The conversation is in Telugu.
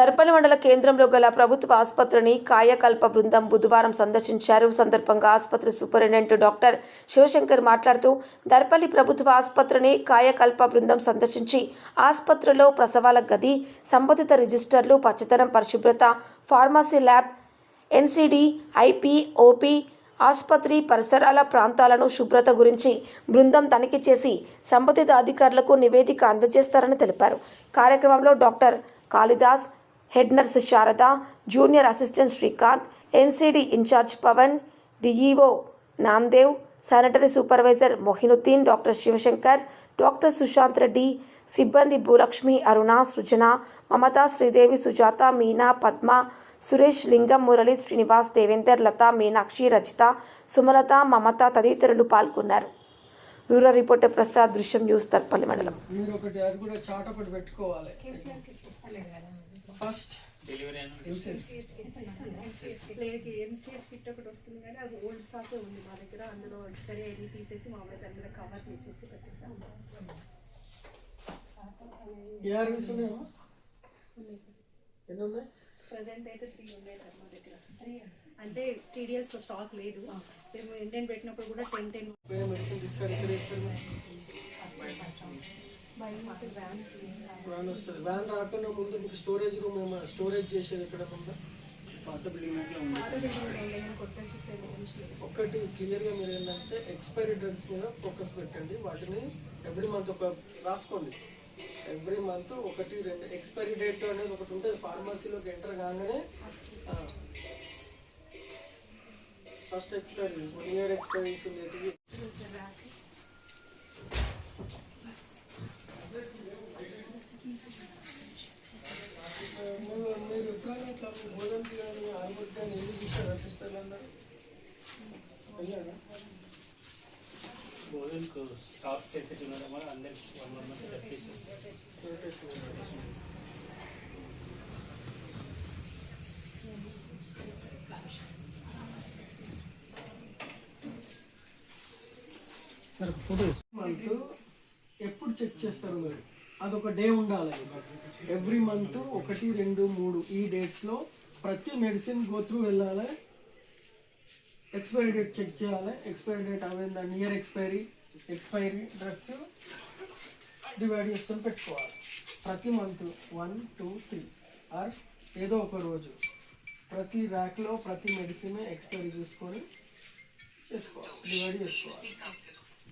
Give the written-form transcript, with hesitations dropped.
దర్పల్లి మండల కేంద్రంలో గల ప్రభుత్వ ఆసుపత్రిని కాయకల్ప బృందం బుధవారం సందర్శించారు. సందర్భంగా ఆసుపత్రి సూపరింటెండెంట్ డాక్టర్ శివశంకర్ మాట్లాడుతూ దర్పల్లి ప్రభుత్వ ఆసుపత్రిని కాయకల్ప బృందం సందర్శించి ఆసుపత్రిలో ప్రసవాల గది, సంబంధిత రిజిస్టర్లు, పచ్చదనం, పరిశుభ్రత, pharmacy lab, NCD, IP, OP, ఆసుపత్రి పరిసరాల ప్రాంతాలను శుభ్రత గురించి బృందం తనిఖీ చేసి సంబంధిత అధికారులకు నివేదిక అందజేస్తారని తెలిపారు. కార్యక్రమంలో doctor Kalidas, head nurse Sharada, junior assistant Srikanth, NCD incharge Pavan, DEO Namdev, sanitary supervisor Mohinuddin, doctor Shivashankar, doctor Sushanth Reddy, సిబ్బంది భూలక్ష్మి, అరుణ, సృజన, మమత, శ్రీదేవి, సుజాత, మీనా, పద్మ, సురేష్, లింగం, మురళి, శ్రీనివాస్, దేవేందర్, లత, మీనాక్షి, రజిత, సుమలత, మమత తదితరులు పాల్గొన్నారు. రూరల్ రిపోర్టర్ ప్రసాద్, దృశ్యం న్యూస్, దర్పల్లి మండలం. ఫస్ట్ ఎంసీహెచ్ కిట్ ఒకటి వస్తుంది కానీ అది ఓల్డ్ స్టాకే ఉంది మా దగ్గర. అందులో ఎక్స్పైరీ అయ్యి తీసేసి మామూలుగా అందులో కవర్ తీసేసి పెట్టేసాం. ప్రజెంట్ అయితే 3 ఉన్నాయి సార్ మా దగ్గర. అంటే సీరియల్స్లో స్టాక్ లేదు. మేము ఇండియన్ పెట్టినప్పుడు కూడా 10 వ్యాన్ వస్తుంది. వ్యాన్ రాకుండా ముందు మీకు స్టోరేజ్ రూమ్ ఏమైనా స్టోరేజ్ చేసేది ఎక్కడ ఉందా? ఒకటి క్లియర్గా మీరు ఏంటంటే ఎక్స్పైరీ డ్రగ్స్ మీద ఫోకస్ పెట్టండి. వాటిని ఎవ్రీ మంత్ ఒక రాసుకోండి. ఎవ్రీ మంత్ 1-2 ఎక్స్పైరీ డేట్ అనేది ఒకటి ఉంటుంది. ఫార్మసీలోకి ఎంటర్ కాగానే ఫస్ట్ ఎక్స్పైరీ 1 ఇయర్ ఎక్స్పైరీస్ ఉండేటివి. మీరు ఎప్పుడైనా ఇట్లా భోజనం చేయాలని ఆరుబట్టి ఎందుకు చూస్తారు సిస్టర్లు అందరూ? వెళ్ళారా భోజనంకు స్టాక్స్ ఫెసిలిటీ ఉండడం వల్ల అందరికి సరే ఫోటోస్ మంత్ ఎప్పుడు చెక్ చేస్తారు మీరు? అదొక డే ఉండాలి. ఎవ్రీ మంత్ 1, 2, 3 ఈ డేట్స్లో ప్రతి మెడిసిన్ గో త్రూ వెళ్ళాలి. ఎక్స్పైరీ డేట్ చెక్ చేయాలి. ఎక్స్పైరీ డేట్ అవేందా, నియర్ ఎక్స్పైరీ డ్రగ్స్ డివైడ్ చేసుకొని పెట్టుకోవాలి. ప్రతి మంత్ 1, 2, 3 ఆర్ ఏదో ఒక రోజు ప్రతి ర్యాక్లో ప్రతి మెడిసిన్ ఎక్స్పైరీ చూసుకొని చేసుకోవాలి, డివైడ్ చేసుకోవాలి.